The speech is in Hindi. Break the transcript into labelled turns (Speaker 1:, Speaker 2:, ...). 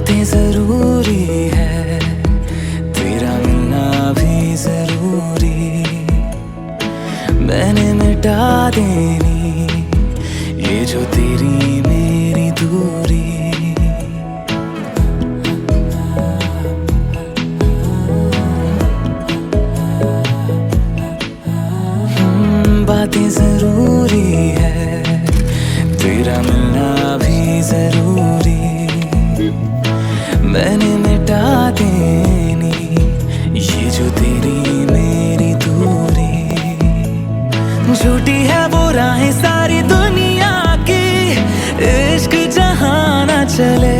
Speaker 1: बातें जरूरी है, तेरा मिलना भी जरूरी। मैंने मिटा देनी ये जो तेरी मेरी दूरी। बातें जरूरी है, तेरा मिलना भी जरूरी। मैंने मिटा देनी ये जो तेरी मेरी दूरी। झूठी है वो राहें सारी दुनिया की, इश्क जहाँ ना चले